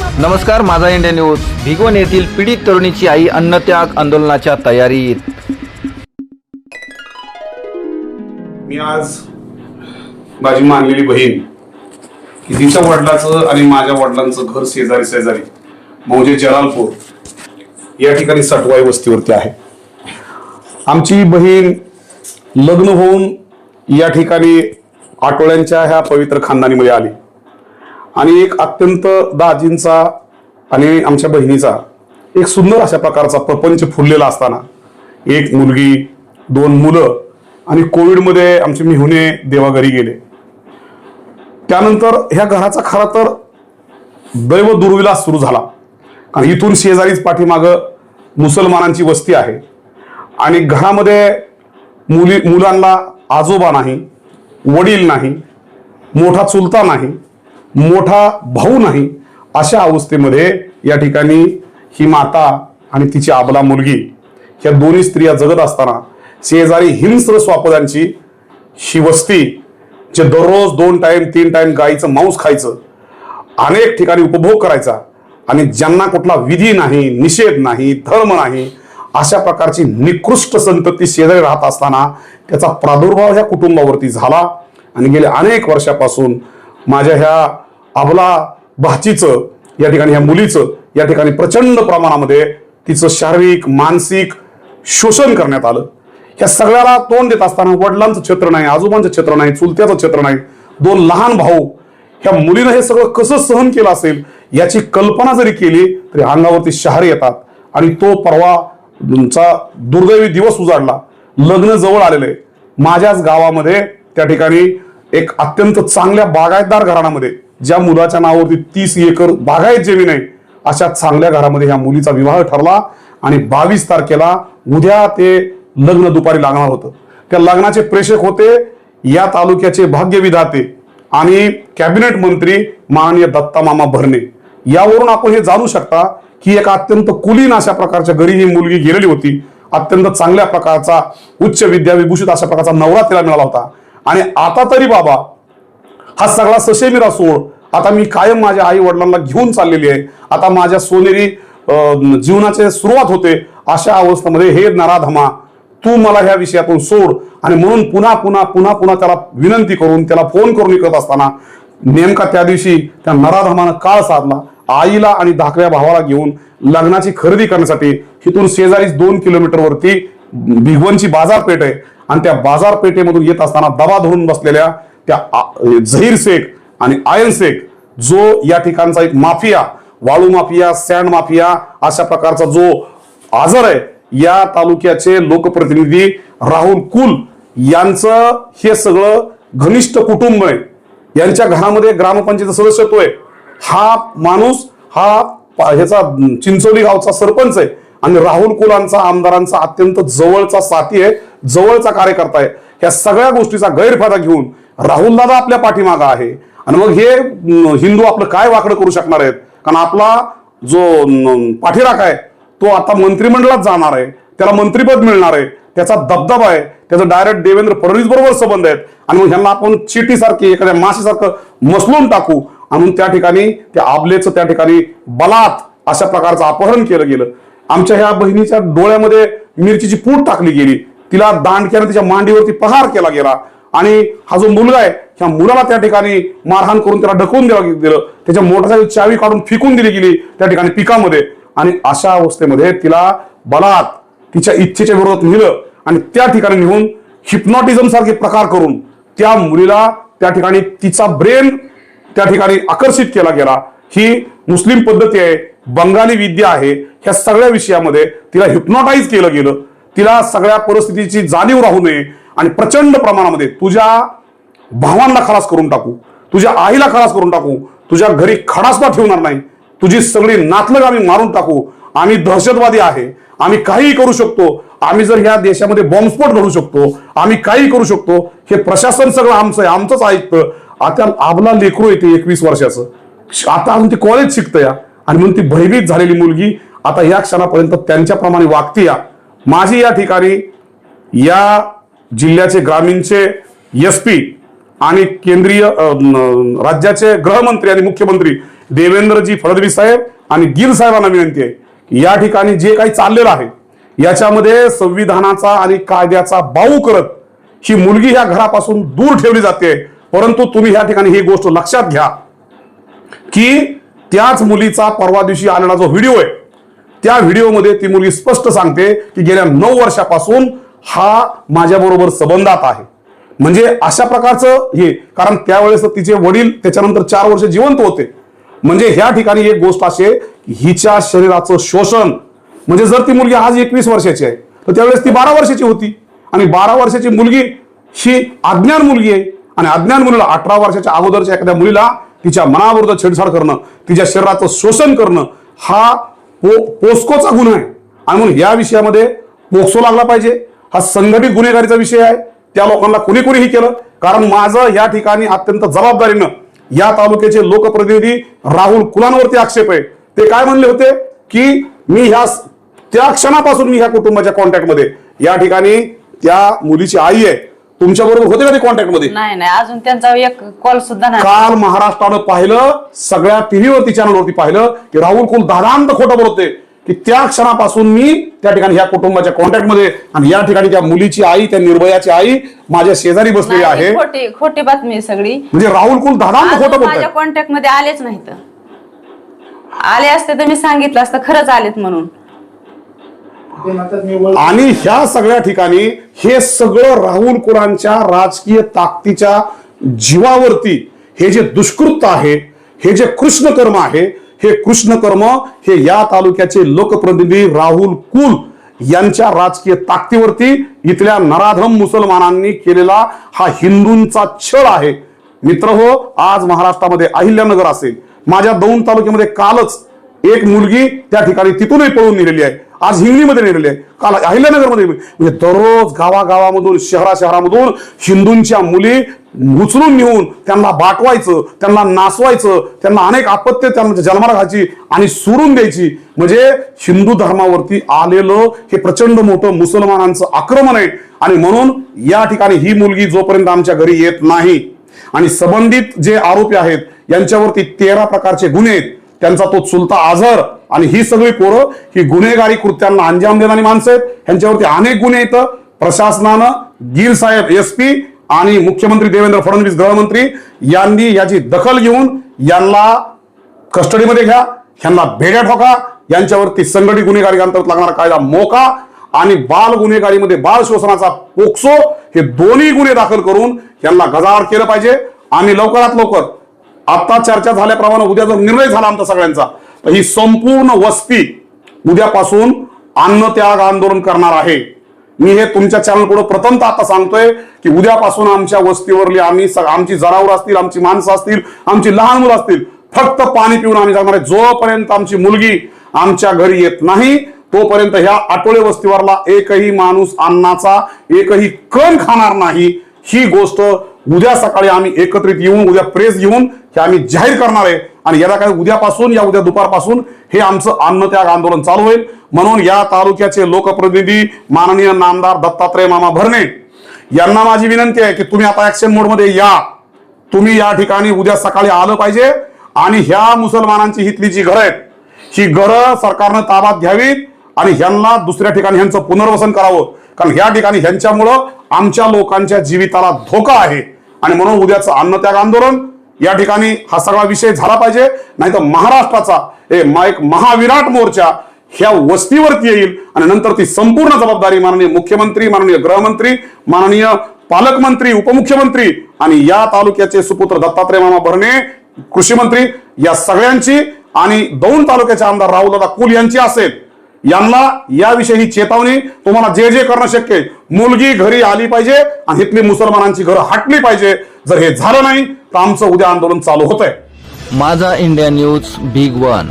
नमस्कार, माझा India news. Bhigwan येथील पीडित तरुणीची आई अन्नत्याग आंदोलनाच्या तयारीत. मी आज माझी मानलेली बहीण की तिच्या वडिलाचं आणि माझ्या वडिलांचं घर शेजारी शेजारी म्हणजे जलालपूर या ठिकाणी सटवाई वस्तीवरती आहे. आमची बहीण लग्न होऊन या ठिकाणी आटोळ्यांच्या ह्या पवित्र खानदानीमध्ये आली आणि एक अत्यंत दाजींचा आणि आमच्या बहिणीचा एक सुंदर अशा प्रकारचा प्रपंच फुललेला असताना एक मुलगी, 2 मुलं आणि कोविडमध्ये आमचे मिहुने देवाघरी गेले. त्यानंतर ह्या घराचा खरा तर दैव दुर्विलास सुरू झाला. कारण इथून शेजारीच पाठीमागं मुसलमानांची वस्ती आहे आणि घरामध्ये मुलांना आजोबा नाही, वडील नाही, मोठा चुलता नाही, मोठा भाऊ नाही. अशा अवस्थेमध्ये या ठिकाणी ही माता आणि तिची आबला मुलगी ह्या दोन्ही स्त्रिया जगत असताना शेजारी हिंस्र स्वापदांची ही वस्ती, जे दररोज 2 टाइम 3 टाइम गाईचं मांस खायचं, अनेक ठिकाणी उपभोग करायचा आणि ज्यांना कुठला विधी नाही, निषेध नाही, धर्म नाही, अशा प्रकारची निकृष्ट संतती शेजारी राहत असताना त्याचा प्रादुर्भाव ह्या कुटुंबावरती झाला. आणि गेल्या अनेक वर्षापासून माझ्या ह्या अबला भाचीचं, या ठिकाणी ह्या मुलीचं या ठिकाणी प्रचंड प्रमाणामध्ये तिचं शारीरिक मानसिक शोषण करण्यात आलं. ह्या सगळ्याला तोंड देत असताना वडिलांचं छत्र नाही, आजोबांचं छत्र नाही, चुलत्याचं छत्र नाही, 2 लहान भाऊ, ह्या मुलीनं हे सगळं कसं सहन केलं असेल याची कल्पना जरी केली तरी अंगावरती शहारे येतात. आणि तो परवाचा दुर्दैवी दिवस उजाडला. लग्न जवळ आलेलं आहे. माझ्याच गावामध्ये त्या ठिकाणी एक अत्यंत चांगल्या बागायतदार घराण्यामध्ये, ज्या मुलाच्या नावावरती 30 एकर बागायत जमीन आहे, अशा चांगल्या घरामध्ये ह्या मुलीचा विवाह ठरला. आणि 22 तारखेला उद्या ते लग्न दुपारी लागणार होतं. त्या लग्नाचे प्रेषक होते या तालुक्याचे भाग्यविधाते आणि कॅबिनेट मंत्री माननीय दत्ता मामा भरणे. यावरून आपण हे जाणू शकता की एक अत्यंत कुलीन अशा प्रकारच्या घरी ही मुलगी गेलेली होती. अत्यंत चांगल्या प्रकारचा उच्च विद्याविभूषित अशा प्रकारचा नवरा तिला मिळाला होता. आणि आता तरी बाबा हा सगळा ससेमिरा सोड, आता मी कायम माझ्या आई वडिलांना घेऊन चाललेली आहे, आता माझ्या सोनेरी जीवनाची सुरुवात होते. अशा अवस्थेमध्ये हे नराधमा, तू मला ह्या विषयातून सोड. आणि म्हणून पुन्हा पुन्हा पुन्हा पुन्हा त्याला विनंती करून, त्याला फोन करून करत असताना नेमका त्या दिवशी त्या नराधमानं काळ साधला. आईला आणि धाकट्या भावाला घेऊन लग्नाची खरेदी करण्यासाठी इथून शेजारीच 2 किलोमीटरवरती भिगवणची बाजारपेठ आहे आणि त्या बाजारपेठेमधून येत असताना दबा धरून बसलेल्या त्या झहीर शेख आणि आयन शेख, जो या ठिकाणचा एक माफिया, वाळू माफिया, सँड माफिया अशा प्रकारचा जो आजार आहे, या तालुक्याचे लोकप्रतिनिधी राहुल कुल यांचं हे सगळं घनिष्ठ कुटुंब आहे. यांच्या घरामध्ये ग्रामपंचायत सदस्यत्व आहे. हा माणूस ह्याचा चिंचोली गावचा सरपंच आहे आणि राहुल कुलांचा, आमदारांचा अत्यंत जवळचा साथी आहे, जवळचा कार्यकर्ता आहे. ह्या सगळ्या गोष्टीचा गैरफायदा घेऊन राहुल दादा आपल्या पाठीमागा आहे. आणि मग हे हिंदू आपलं काय वाकडं करू शकणार आहेत? कारण आपला जो पाठीराख आहे तो आता मंत्रिमंडळात जाणार आहे, त्याला मंत्रिपद मिळणार आहे, त्याचा दबदबा आहे, त्याचा डायरेक्ट देवेंद्र फडणवीस बरोबर संबंध आहेत. आणि मग ह्यांना आपण चिटीसारखी एखाद्या माशीसारखं मसलून टाकू. आणि त्या ठिकाणी त्या आबलेचं त्या ठिकाणी बलात् अशा प्रकारचं अपहरण केलं गेलं. आमच्या ह्या बहिणीच्या डोळ्यामध्ये मिरचीची पूड टाकली गेली. तिला दांडक्याने तिच्या मांडीवरती प्रहार केला गेला. आणि हा जो मुलगा आहे, ह्या मुलाला त्या ठिकाणी मारहाण करून त्याला ढकलून दिलं. त्याच्या मोटरसायकल चावी काढून फेकून दिली गेली त्या ठिकाणी पिकामध्ये. आणि अशा अवस्थेमध्ये तिला बलात् तिच्या इच्छेच्या विरोधात नेलं आणि त्या ठिकाणी नेऊन हिप्नॉटिझम सारखे प्रकार करून त्या मुलीला त्या ठिकाणी तिचा ब्रेन त्या ठिकाणी आकर्षित केला गेला. ही मुस्लिम पद्धती आहे, बंगाली विद्या आहे. ह्या सगळ्या विषयामध्ये तिला हिप्नॉटाईज केलं गेलं. तिला सगळ्या परिस्थितीची जाणीव राहू नये आणि प्रचंड प्रमाणामध्ये तुझ्या भावांना खलास करून टाकू, तुझ्या आईला खलास करून टाकू, तुझ्या घरी खडासुद्धा ठेवणार नाही, तुझी सगळी नातलग आम्ही मारून टाकू, आम्ही दहशतवादी आहे, आम्ही काहीही करू शकतो, आम्ही जर ह्या देशामध्ये बॉम्बस्फोट घडू शकतो, आम्ही काही करू शकतो, हे प्रशासन सगळं आमचं आहे, आमचंच ऐकतं. आता आबला लेकरू येते 21 वर्षाचं, आता अजून ती कॉलेज शिकतंय आणि म्हणून ती भयभीत झालेली मुलगी आता या क्षणापर्यंत त्यांच्याप्रमाणे वागते. माझी या ठिकाणी या जिल्ह्याचे ग्रामीणचे एसपी आणि केंद्रीय राज्याचे गृहमंत्री आणि मुख्यमंत्री देवेंद्रजी फडणवीस साहेब आणि गिल साहेबांना विनंती आहे की या ठिकाणी जे काही चाललेलं आहे याच्यामध्ये संविधानाचा आणि कायद्याचा बाऊ करत ही मुलगी ह्या घरापासून दूर ठेवली जाते. परंतु तुम्ही या ठिकाणी ही गोष्ट लक्षात घ्या की त्याच मुलीचा परवा दिवशी आलेला जो व्हिडिओ आहे त्या व्हिडिओमध्ये ती मुलगी स्पष्ट सांगते की गेल्या 9 वर्षापासून हा माझ्याबरोबर संबंधात आहे. म्हणजे अशा प्रकारचं हे, कारण त्यावेळेस तिचे वडील त्याच्यानंतर 4 वर्ष जिवंत होते. म्हणजे ह्या ठिकाणी एक गोष्ट असे हिच्या शरीराचं शोषण, म्हणजे जर ती मुलगी आज 21 वर्षाची आहे तर त्यावेळेस ती 12 वर्षाची होती आणि 12 वर्षाची मुलगी ही अज्ञान मुलगी आहे आणि अज्ञान मुलीला 18 वर्षाच्या अगोदरच्या एखाद्या मुलीला तिच्या मनाविरुद्ध छेडछाड करणं, तिच्या शरीराचं शोषण करणं हा पोस्कोचा गुन्हा आहे. आणि म्हणून या विषयामध्ये पोक्सो लागला पाहिजे. हा संघटित गुन्हेगारीचा विषय आहे. त्या लोकांना कुणीही केलं, कारण माझं या ठिकाणी अत्यंत जबाबदारीनं या तालुक्याचे लोकप्रतिनिधी राहुल कुलांवरती आक्षेप आहे. ते काय म्हणले होते की मी त्या क्षणापासून मी ह्या कुटुंबाच्या कॉन्टॅक्टमध्ये, या ठिकाणी त्या मुलीची आई आहे, तुमच्या बरोबर होते का ते कॉन्टॅक्टमध्ये? नाही, अजून त्यांचा एक कॉल सुद्धा नाही. काल महाराष्ट्रानं पाहिलं, सगळ्या टीव्हीवरती चॅनलवरती पाहिलं की राहुल कुल दादांत खोटं बोलते की त्या क्षणापासून मी त्या ठिकाणी ह्या कुटुंबाच्या कॉन्टॅक्टमध्ये, आणि या ठिकाणी त्या मुलीची आई, त्या निर्भयाची आई माझ्या शेजारी बसलेली आहे. खोटी बातमी सगळी. म्हणजे राहुल कुल दादांत खोटं बोलतात. माझ्या कॉन्टॅक्ट मध्ये आलेच नाहीत. आले असते तर मी सांगितलं असतं खरंच आलेत म्हणून. आणि ह्या सगळ्या ठिकाणी हे सगळं राहुल कुलांच्या राजकीय ताकदीच्या जीवावरती हे जे दुष्कृत्य आहे, हे जे कृष्णकर्म आहे, हे कृष्णकर्म हे या तालुक्याचे लोकप्रतिनिधी राहुल कुल यांच्या राजकीय ताकदीवरती इथल्या नराधम मुसलमानांनी केलेला हा हिंदूंचा छळ आहे. मित्रहो, आज महाराष्ट्रामध्ये अहिल्यानगर असेल, माझ्या दौंड तालुक्यामध्ये कालच एक मुलगी त्या ठिकाणी तिथूनही पळून नेलेली आहे, आज हिंगणीमध्ये नेलेली आहे, काल अहिल्यानगरमध्ये. म्हणजे दररोज गावागावामधून शहरामधून हिंदूंच्या मुली उचलून नेऊन त्यांना बाटवायचं, त्यांना नाचवायचं, त्यांना अनेक अपत्य त्यांना जन्माला घालायची आणि सोडून द्यायची. म्हणजे हिंदू धर्मावरती आलेलं हे प्रचंड मोठं मुसलमानांचं आक्रमण आहे. आणि म्हणून या ठिकाणी ही मुलगी जोपर्यंत आमच्या घरी येत नाही आणि संबंधित जे आरोपी आहेत यांच्यावरती 13 प्रकारचे गुन्हे आहेत, त्यांचा तो चुलता आझर आणि ही सगळी पोरं ही गुन्हेगारी कृत्यांना अंजाम देणारी माणसं आहेत. यांच्यावरती अनेक गुन्हे आहेत. प्रशासनानं गिल साहेब SP आणि मुख्यमंत्री देवेंद्र फडणवीस गृहमंत्री यांनी याची दखल घेऊन यांना कस्टडीमध्ये घ्या, यांना भेड्या ठोका, यांच्यावरती संघटित गुन्हेगारी अंतर्गत लागणारा कायदा मोका आणि बाल गुन्हेगारीमध्ये बाल शोषणाचा पोक्सो हे दोन्ही गुन्हे दाखल करून यांना गजाआड केलं पाहिजे. आणि लवकरात लवकर आता चर्चा झाल्याप्रमाणे उद्या जर निर्णय झाला आमचा सगळ्यांचा, तर ही संपूर्ण वस्ती उद्यापासून अन्नत्याग आंदोलन करणार आहे. मी हे तुमच्या चॅनल पुढे प्रथमतः आता सांगतोय की उद्यापासून आमच्या वस्तीवरली आमची जनावर असतील, आमची माणसं असतील, आमची लहान मुलं असतील, फक्त पाणी पिऊन आम्ही जाणार आहे. जोपर्यंत आमची मुलगी आमच्या घरी येत नाही तोपर्यंत ह्या आटोळे वस्तीवरला एकही माणूस अन्नाचा एकही कण खाणार नाही. ही गोष्ट उद्या सकाळी आम्ही एकत्रित येऊन उद्या प्रेस घेऊन हे आम्ही जाहीर करणार आहे. आणि याला काय उद्यापासून या उद्या दुपारपासून हे आमचं अन्नत्याग आंदोलन चालू होईल. म्हणून या तालुक्याचे लोकप्रतिनिधी माननीय नामदार दत्तात्रय मामा भरणे यांना माझी विनंती आहे की तुम्ही आता ऍक्शन मोड मध्ये या. तुम्ही या ठिकाणी उद्या सकाळी आलं पाहिजे आणि ह्या मुसलमानांची हितली जी घरं आहेत ही घरं सरकारनं ताब्यात घ्यावीत आणि ह्यांना दुसऱ्या ठिकाणी ह्यांचं पुनर्वसन करावं. कारण ह्या ठिकाणी ह्यांच्यामुळं आमच्या लोकांच्या जीविताला धोका आहे. आणि म्हणून उद्याचं अन्नत्याग आंदोलन या ठिकाणी हा सगळा विषय झाला पाहिजे. नाही तर महाराष्ट्राचा एक महाविराट मोर्चा ह्या वस्तीवरती येईल आणि नंतर ती संपूर्ण जबाबदारी माननीय मुख्यमंत्री, माननीय गृहमंत्री, माननीय पालकमंत्री, उपमुख्यमंत्री आणि या तालुक्याचे सुपुत्र दत्तात्रय मामा भरणे कृषी मंत्री या सगळ्यांची आणि दौंड तालुक्याचे आमदार राहुलदादा कुल यांची असेल. यांना याविषयी चेतावणी, तुम्हाला जे जे करणं शक्य आहे, मुलगी घरी आली पाहिजे आणि इथली मुसलमानांची घरं हटली पाहिजे. जर हे झालं नाही तर आमचं उद्या आंदोलन चालू होत आहे. माझा इंडिया न्यूज बिग 1.